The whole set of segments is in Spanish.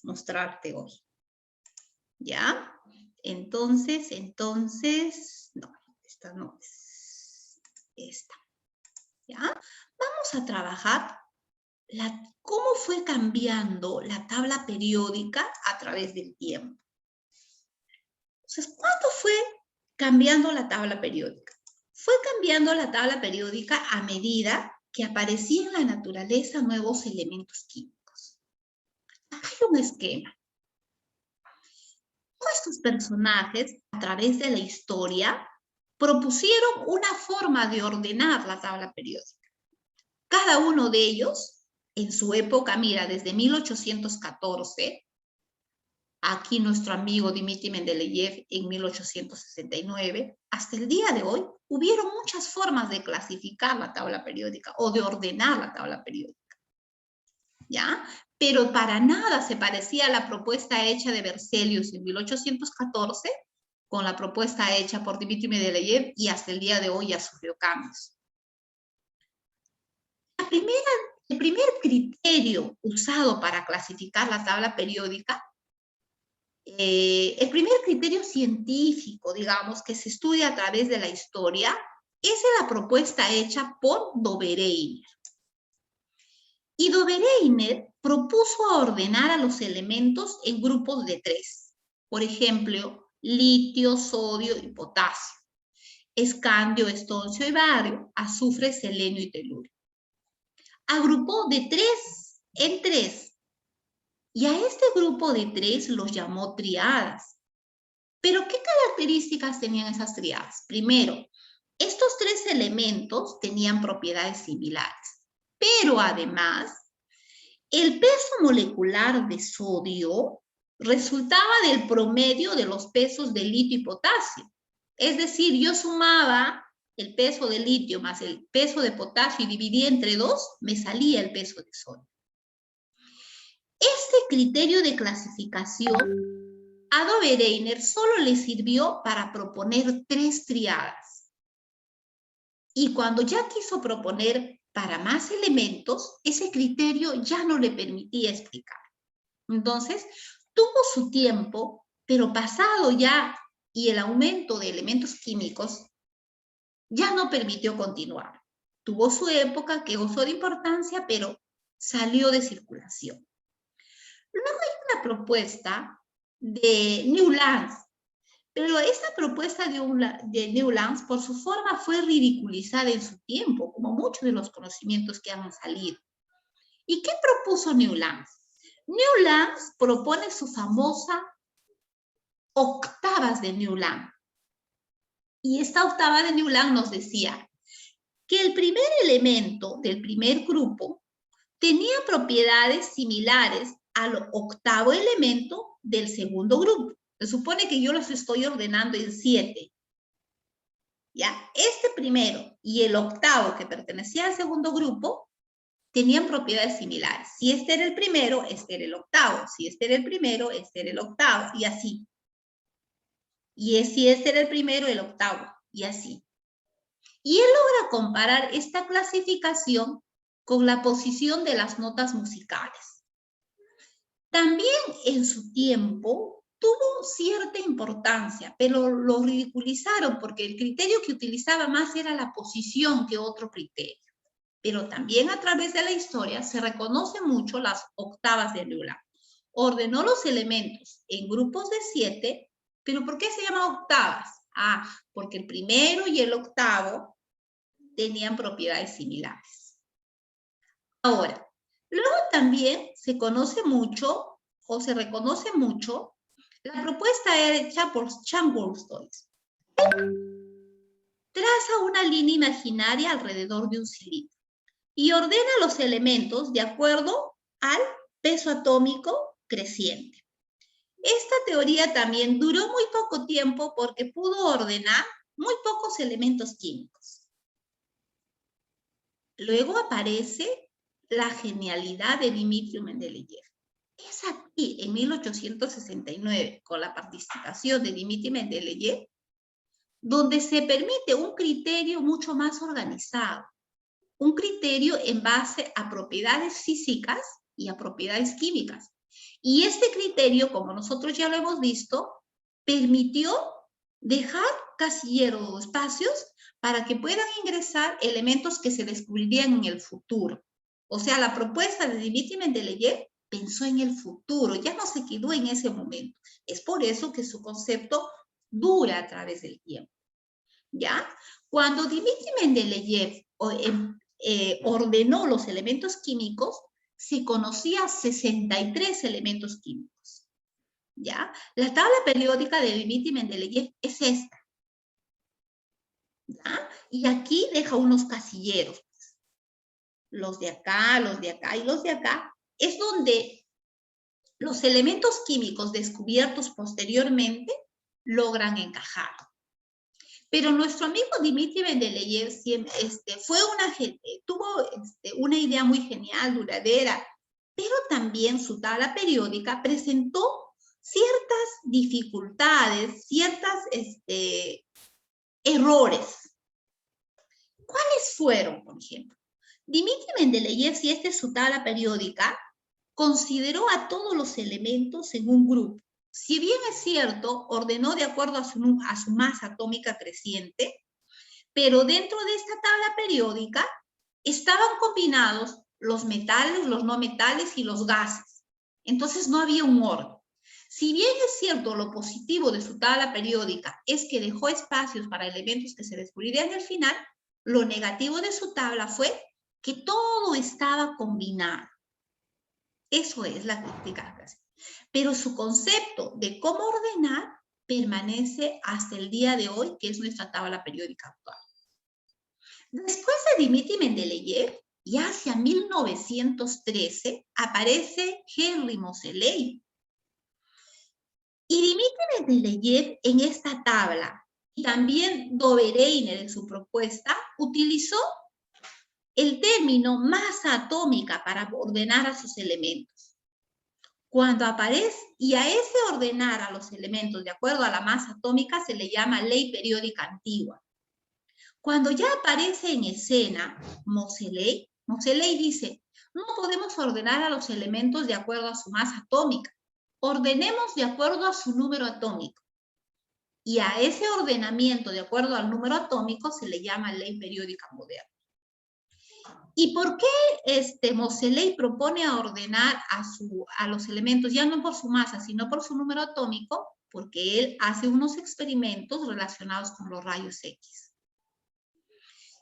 mostrarte hoy. ¿Ya? Entonces, no, esta no es esta. ¿Ya? Vamos a trabajar cómo fue cambiando la tabla periódica a través del tiempo. Entonces, ¿cuándo fue cambiando la tabla periódica? Fue cambiando la tabla periódica a medida que aparecían en la naturaleza nuevos elementos químicos. Acá hay un esquema. Todos estos personajes, a través de la historia, propusieron una forma de ordenar la tabla periódica. Cada uno de ellos, en su época, mira, desde 1814, aquí nuestro amigo Dmitri Mendeleev en 1869, hasta el día de hoy, hubieron muchas formas de clasificar la tabla periódica o de ordenar la tabla periódica, ¿ya? Pero para nada se parecía a la propuesta hecha de Berzelius en 1814 con la propuesta hecha por Dmitri Mendeleev, y hasta el día de hoy ya sufrió cambios. El primer criterio usado para clasificar la tabla periódica, el primer criterio científico, digamos, que se estudia a través de la historia, es la propuesta hecha por Dobereiner. Y Dobereiner propuso ordenar a los elementos en grupos de 3. Por ejemplo, litio, sodio y potasio. Escandio, estoncio y bario, azufre, selenio y telurio. Agrupó de 3 en 3. Y a este grupo de 3 los llamó triadas. ¿Pero qué características tenían esas triadas? Primero, estos 3 elementos tenían propiedades similares, pero además, el peso molecular de sodio resultaba del promedio de los pesos de litio y potasio. Es decir, yo sumaba el peso de litio más el peso de potasio y dividía entre 2, me salía el peso de sodio. Este criterio de clasificación a Dobereiner solo le sirvió para proponer 3 triadas. Y cuando ya quiso proponer para más elementos, ese criterio ya no le permitía explicar. Entonces, tuvo su tiempo, pero pasado ya y el aumento de elementos químicos ya no permitió continuar. Tuvo su época que gozó de importancia, pero salió de circulación. Luego hay una propuesta de Newlands, pero esta propuesta de Newlands, por su forma, fue ridiculizada en su tiempo, como muchos de los conocimientos que han salido. ¿Y qué propuso Newlands? Newlands propone su famosa octavas de Newland. Y esta octava de Newland nos decía que el primer elemento del primer grupo tenía propiedades similares al octavo elemento del segundo grupo. Se supone que yo los estoy ordenando en 7. ¿Ya? Este primero y el octavo, que pertenecía al segundo grupo, tenían propiedades similares. Si este era el primero, este era el octavo. Si este era el primero, este era el octavo. Y así. Y si este era el primero, el octavo. Y así. Y él logra comparar esta clasificación con la posición de las notas musicales. También en su tiempo tuvo cierta importancia, pero lo ridiculizaron porque el criterio que utilizaba más era la posición que otro criterio. Pero también a través de la historia se reconoce mucho las octavas de Newland. Ordenó los elementos en grupos de 7, pero ¿por qué se llama octavas? Ah, porque el primero y el octavo tenían propiedades similares. Ahora, luego también se conoce mucho, o se reconoce mucho, la propuesta hecha por Chang-Wolfstoys. Traza una línea imaginaria alrededor de un cilindro y ordena los elementos de acuerdo al peso atómico creciente. Esta teoría también duró muy poco tiempo porque pudo ordenar muy pocos elementos químicos. Luego aparece la genialidad de Dmitri Mendeleev. Es aquí, en 1869, con la participación de Dmitri Mendeleev, donde se permite un criterio mucho más organizado. Un criterio en base a propiedades físicas y a propiedades químicas, Y este criterio, como nosotros ya lo hemos visto, permitió dejar casilleros o espacios para que puedan ingresar elementos que se descubrirían en el futuro. O sea, la propuesta de Dmitri Mendeleev pensó en el futuro, ya no se quedó en ese momento. Es por eso que su concepto dura a través del tiempo. ¿Ya? Cuando Dmitri Mendeleev ordenó los elementos químicos, se conocía 63 elementos químicos. ¿Ya? La tabla periódica de Dmitri Mendeleev es esta. ¿Ya? Y aquí deja unos casilleros. Los de acá, los de acá y los de acá. Es donde los elementos químicos descubiertos posteriormente logran encajar. Pero nuestro amigo Dmitri Mendeleev tuvo una idea muy genial, duradera, pero también su tabla periódica presentó ciertas dificultades, ciertos errores. ¿Cuáles fueron, por ejemplo? Dmitri Mendeleev, si esta es su tabla periódica, consideró a todos los elementos en un grupo. Si bien es cierto, ordenó de acuerdo a su masa atómica creciente, pero dentro de esta tabla periódica estaban combinados los metales, los no metales y los gases. Entonces no había un orden. Si bien es cierto, lo positivo de su tabla periódica es que dejó espacios para elementos que se descubrirían al final, lo negativo de su tabla fue que todo estaba combinado. Eso es la crítica. Pero su concepto de cómo ordenar permanece hasta el día de hoy, que es nuestra tabla periódica actual. Después de Dmitri Mendeleev, ya hacia 1913, aparece Henri Moseley. Y Dmitri Mendeleev en esta tabla, y también Dobereiner en su propuesta, utilizó el término masa atómica para ordenar a sus elementos. Cuando aparece, y a ese ordenar a los elementos de acuerdo a la masa atómica se le llama ley periódica antigua. Cuando ya aparece en escena Moseley dice, no podemos ordenar a los elementos de acuerdo a su masa atómica, ordenemos de acuerdo a su número atómico. Y a ese ordenamiento de acuerdo al número atómico se le llama ley periódica moderna. ¿Y por qué Moseley propone ordenar a los elementos, ya no por su masa, sino por su número atómico? Porque él hace unos experimentos relacionados con los rayos X.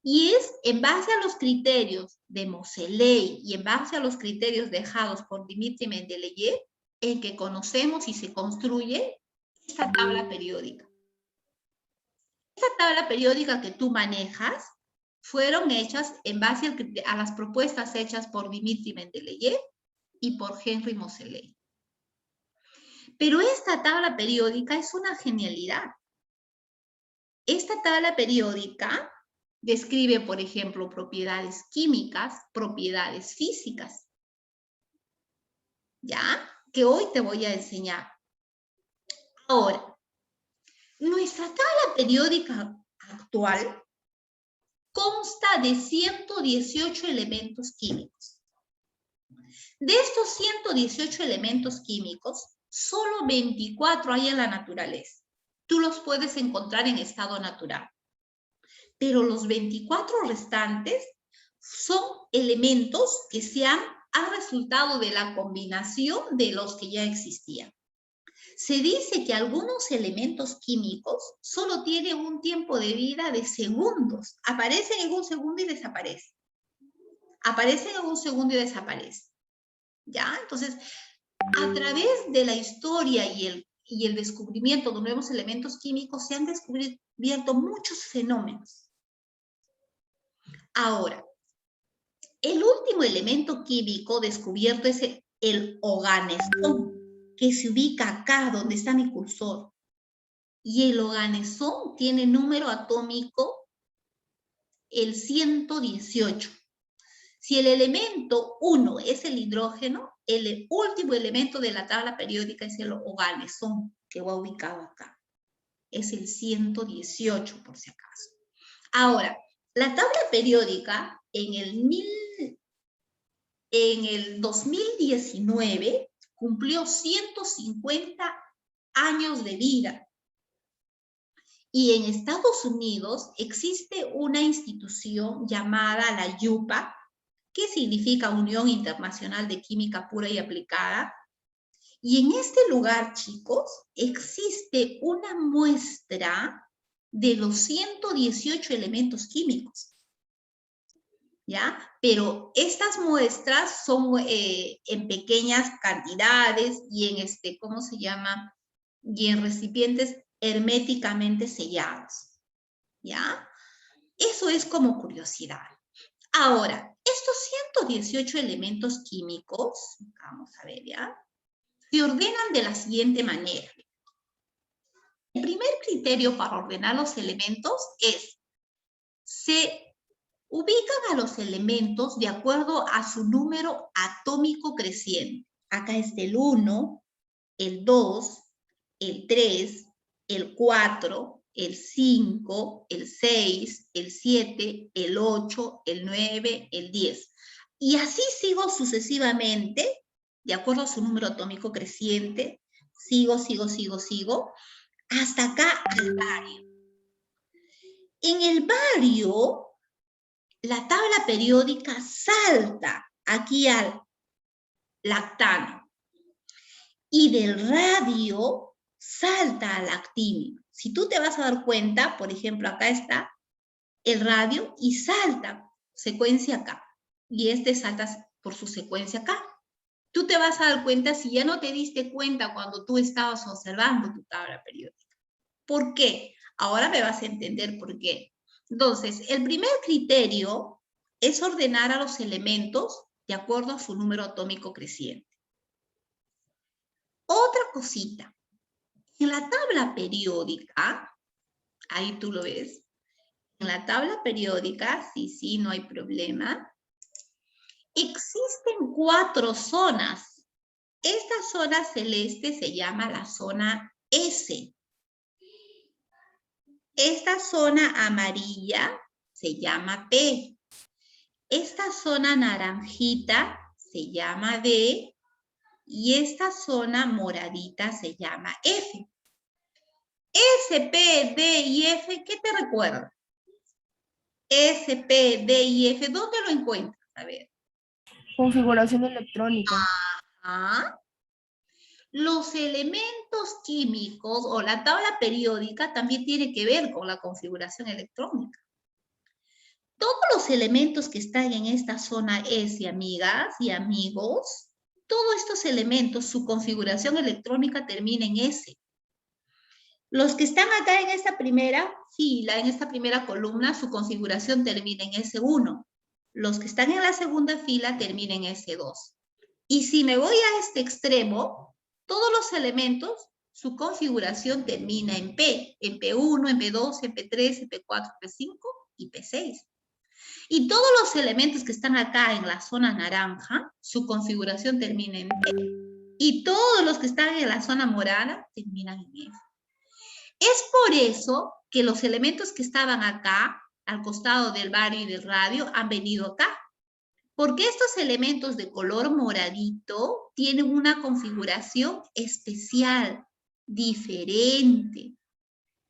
Y es en base a los criterios de Moseley y en base a los criterios dejados por Dmitri Mendeleev en que conocemos y se construye esta tabla periódica. Esta tabla periódica que tú manejas fueron hechas en base a las propuestas hechas por Dmitri Mendeleev y por Henri Moseley. Pero esta tabla periódica es una genialidad. Esta tabla periódica describe, por ejemplo, propiedades químicas, propiedades físicas, ¿ya? Que hoy te voy a enseñar. Ahora, nuestra tabla periódica actual consta de 118 elementos químicos. De estos 118 elementos químicos, solo 24 hay en la naturaleza. Tú los puedes encontrar en estado natural. Pero los 24 restantes son elementos que han resultado de la combinación de los que ya existían. Se dice que algunos elementos químicos solo tienen un tiempo de vida de segundos. Aparecen en un segundo y desaparecen. Aparecen en un segundo y desaparecen. ¿Ya? Entonces, a través de la historia y el descubrimiento de nuevos elementos químicos se han descubierto muchos fenómenos. Ahora, el último elemento químico descubierto es el oganesón, que se ubica acá donde está mi cursor. Y el oganesón tiene número atómico el 118. Si el elemento 1 es el hidrógeno, el último elemento de la tabla periódica es el oganesón, que va ubicado acá. Es el 118, por si acaso. Ahora, la tabla periódica en el 2019 cumplió 150 años de vida. Y en Estados Unidos existe una institución llamada la UPA, que significa Unión Internacional de Química Pura y Aplicada. Y en este lugar, chicos, existe una muestra de los 118 elementos químicos. ¿Ya? Pero estas muestras son en pequeñas cantidades y en ¿cómo se llama? Y en recipientes herméticamente sellados. ¿Ya? Eso es como curiosidad. Ahora, estos 118 elementos químicos, vamos a ver, ¿ya? Se ordenan de la siguiente manera. El primer criterio para ordenar los elementos es, se ubican a los elementos de acuerdo a su número atómico creciente. Acá está el 1, el 2, el 3, el 4, el 5, el 6, el 7, el 8, el 9, el 10. Y así sigo sucesivamente, de acuerdo a su número atómico creciente, sigo, hasta acá al bario. En el bario, la tabla periódica salta aquí al lactano y del radio salta al actíneo. Si tú te vas a dar cuenta, por ejemplo, acá está el radio y salta secuencia acá y salta por su secuencia acá. Tú te vas a dar cuenta si ya no te diste cuenta cuando tú estabas observando tu tabla periódica. ¿Por qué? Ahora me vas a entender por qué. Entonces, el primer criterio es ordenar a los elementos de acuerdo a su número atómico creciente. Otra cosita. En la tabla periódica, ahí tú lo ves, en la tabla periódica, sí, no hay problema, existen 4 zonas. Esta zona celeste se llama la zona S. Esta zona amarilla se llama P. Esta zona naranjita se llama D. Y esta zona moradita se llama F. S, P, D y F, ¿qué te recuerda? S, P, D y F, ¿dónde lo encuentras? A ver. Configuración electrónica. Ajá. Los elementos químicos o la tabla periódica también tiene que ver con la configuración electrónica. Todos los elementos que están en esta zona S, amigas y amigos, todos estos elementos, su configuración electrónica termina en S. Los que están acá en esta primera fila, en esta primera columna, su configuración termina en S1. Los que están en la segunda fila terminan en S2. Y si me voy a este extremo, todos los elementos, su configuración termina en P, en P1, en P2, en P3, en P4, P5 y P6. Y todos los elementos que están acá en la zona naranja, su configuración termina en P. Y todos los que están en la zona morada terminan en F. Es por eso que los elementos que estaban acá, al costado del bario y del radio, han venido acá. Porque estos elementos de color moradito tienen una configuración especial, diferente.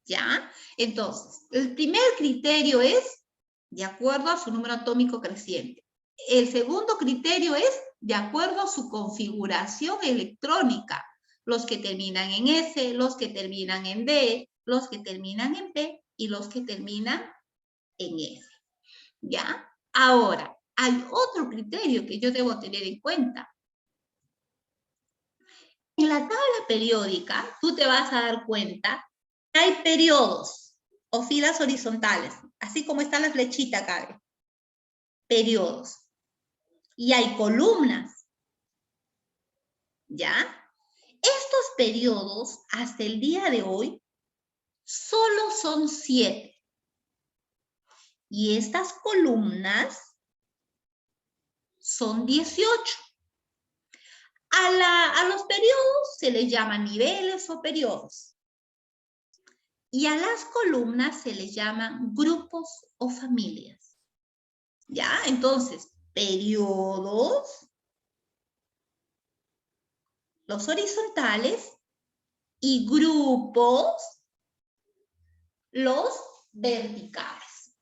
¿Ya? Entonces, el primer criterio es de acuerdo a su número atómico creciente. El segundo criterio es de acuerdo a su configuración electrónica. Los que terminan en S, los que terminan en D, los que terminan en P y los que terminan en F. ¿Ya? Ahora, hay otro criterio que yo debo tener en cuenta. En la tabla periódica, tú te vas a dar cuenta que hay periodos o filas horizontales, así como está la flechita acá. Periodos. Y hay columnas. ¿Ya? Estos periodos, hasta el día de hoy, solo son 7. Y estas columnas son 18. A los periodos se les llama niveles o periodos. Y a las columnas se les llaman grupos o familias. ¿Ya? Entonces, periodos, los horizontales, y grupos, los verticales.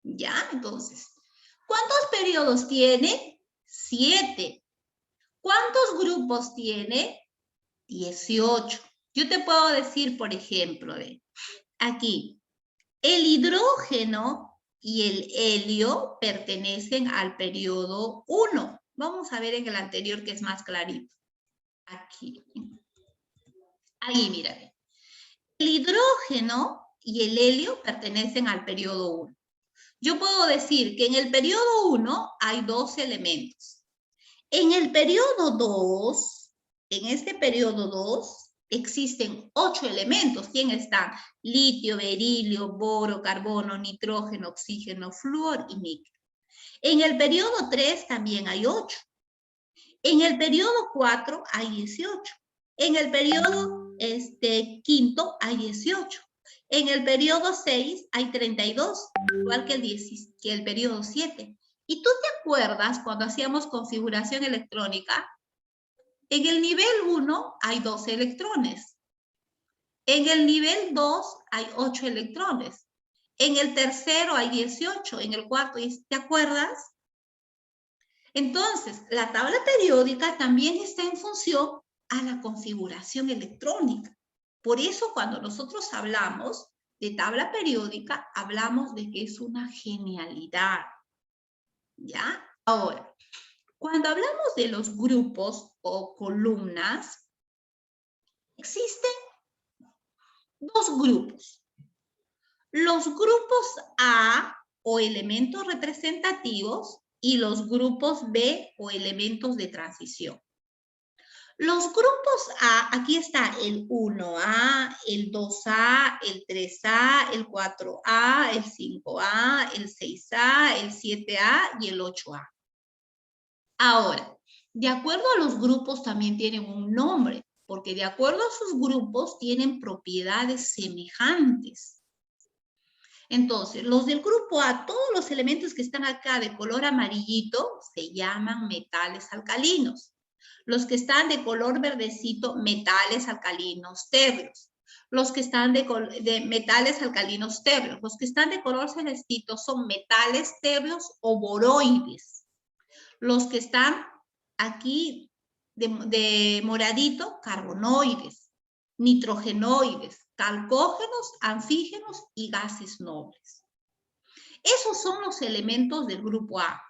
¿Ya? Entonces, ¿cuántos periodos tiene? 7. ¿Cuántos grupos tiene? 18. Yo te puedo decir, por ejemplo, aquí, el hidrógeno y el helio pertenecen al periodo 1. Vamos a ver en el anterior que es más clarito. Aquí. Ahí, mírame. El hidrógeno y el helio pertenecen al periodo 1. Yo puedo decir que en el periodo 1 hay 2 elementos. En el periodo 2, en este periodo 2, existen 8 elementos. ¿Quién están? Litio, berilio, boro, carbono, nitrógeno, oxígeno, flúor y níquel. En el periodo 3 también hay 8. En el periodo 4 hay 18. En el periodo quinto hay 18. En el periodo 6 hay 32, igual que el periodo 7. ¿Y tú te acuerdas cuando hacíamos configuración electrónica? En el nivel 1 hay 12 electrones. En el nivel 2 hay 8 electrones. En el tercero hay 18. En el cuarto, ¿te acuerdas? Entonces, la tabla periódica también está en función a la configuración electrónica. Por eso, cuando nosotros hablamos de tabla periódica, hablamos de que es una genialidad. ¿Ya? Ahora, cuando hablamos de los grupos o columnas, existen 2 grupos. Los grupos A o elementos representativos y los grupos B o elementos de transición. Los grupos A, aquí está el 1A, el 2A, el 3A, el 4A, el 5A, el 6A, el 7A y el 8A. Ahora, de acuerdo a los grupos también tienen un nombre, porque de acuerdo a sus grupos tienen propiedades semejantes. Entonces, los del grupo A, todos los elementos que están acá de color amarillito se llaman metales alcalinos. Los que están de color verdecito, metales alcalinos térreos. Los que están de metales alcalinos térreos. Los que están de color celestito son metales térreos o boroides. Los que están aquí de moradito, carbonoides, nitrogenoides, calcógenos, anfígenos y gases nobles. Esos son los elementos del grupo A.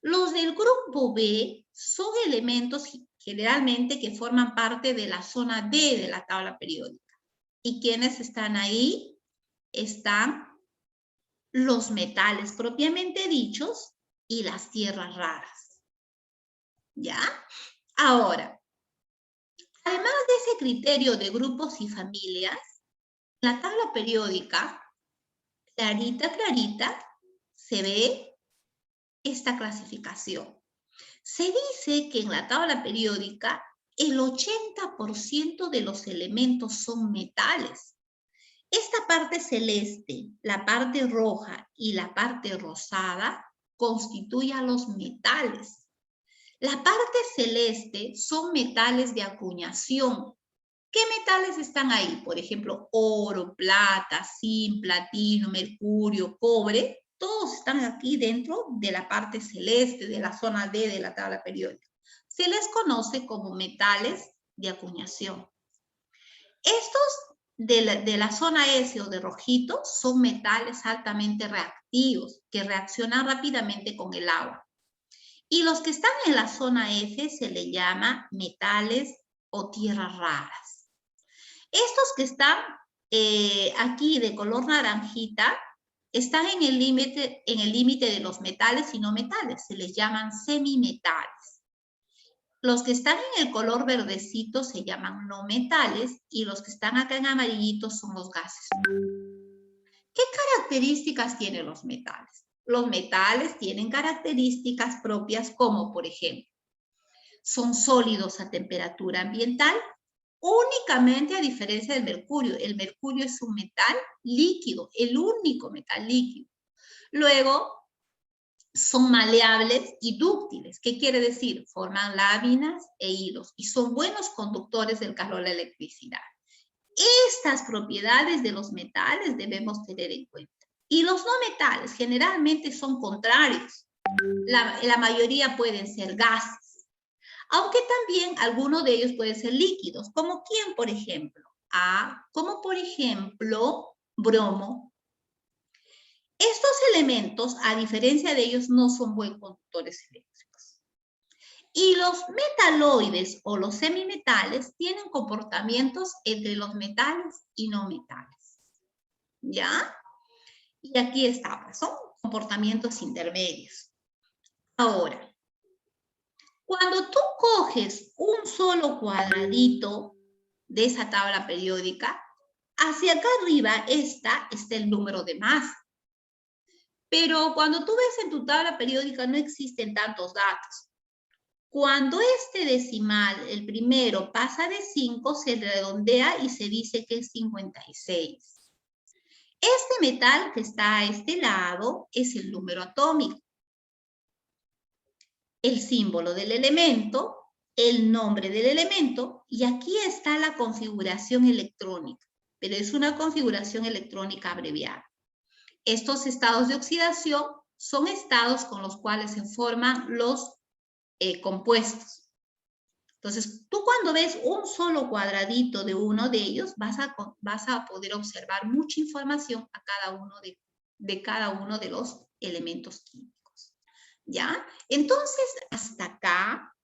Los del grupo B son elementos generalmente que forman parte de la zona D de la tabla periódica. ¿Y quiénes están ahí? Están los metales propiamente dichos y las tierras raras. ¿Ya? Ahora, además de ese criterio de grupos y familias, en la tabla periódica, clarita, se ve esta clasificación. Se dice que en la tabla periódica el 80% de los elementos son metales. Esta parte celeste, la parte roja y la parte rosada constituyen los metales. La parte celeste son metales de acuñación. ¿Qué metales están ahí? Por ejemplo, oro, plata, zinc, platino, mercurio, cobre. Todos están aquí dentro de la parte celeste, de la zona D de la tabla periódica. Se les conoce como metales de acuñación. Estos de la zona S o de rojito son metales altamente reactivos que reaccionan rápidamente con el agua. Y los que están en la zona F se le llama metales o tierras raras. Estos que están aquí de color naranjita están en el límite de los metales y no metales. Se les llaman semimetales. Los que están en el color verdecito se llaman no metales y los que están acá en amarillito son los gases. ¿Qué características tienen los metales? Los metales tienen características propias como, por ejemplo, son sólidos a temperatura ambiental, únicamente a diferencia del mercurio. El mercurio es un metal líquido, el único metal líquido. Luego, son maleables y dúctiles. ¿Qué quiere decir? Forman láminas e hilos y son buenos conductores del calor y la electricidad. Estas propiedades de los metales debemos tener en cuenta. Y los no metales generalmente son contrarios. La mayoría pueden ser gases, aunque también algunos de ellos pueden ser líquidos, como ¿quién, por ejemplo? Como por ejemplo, bromo. Estos elementos, a diferencia de ellos, no son buenos conductores eléctricos. Y los metaloides o los semimetales tienen comportamientos entre los metales y no metales. ¿Ya? Y aquí está, pues, son comportamientos intermedios. Ahora, cuando tú coges un solo cuadradito de esa tabla periódica, hacia acá arriba está el número de masa. Pero cuando tú ves en tu tabla periódica no existen tantos datos. Cuando este decimal, el primero, pasa de 5, se redondea y se dice que es 56. Este metal que está a este lado es el número atómico. El símbolo del elemento, el nombre del elemento, y aquí está la configuración electrónica, pero es una configuración electrónica abreviada. Estos estados de oxidación son estados con los cuales se forman los compuestos. Entonces, tú cuando ves un solo cuadradito de uno de ellos, vas a poder observar mucha información a cada uno de los elementos químicos. ¿Ya? Entonces, hasta acá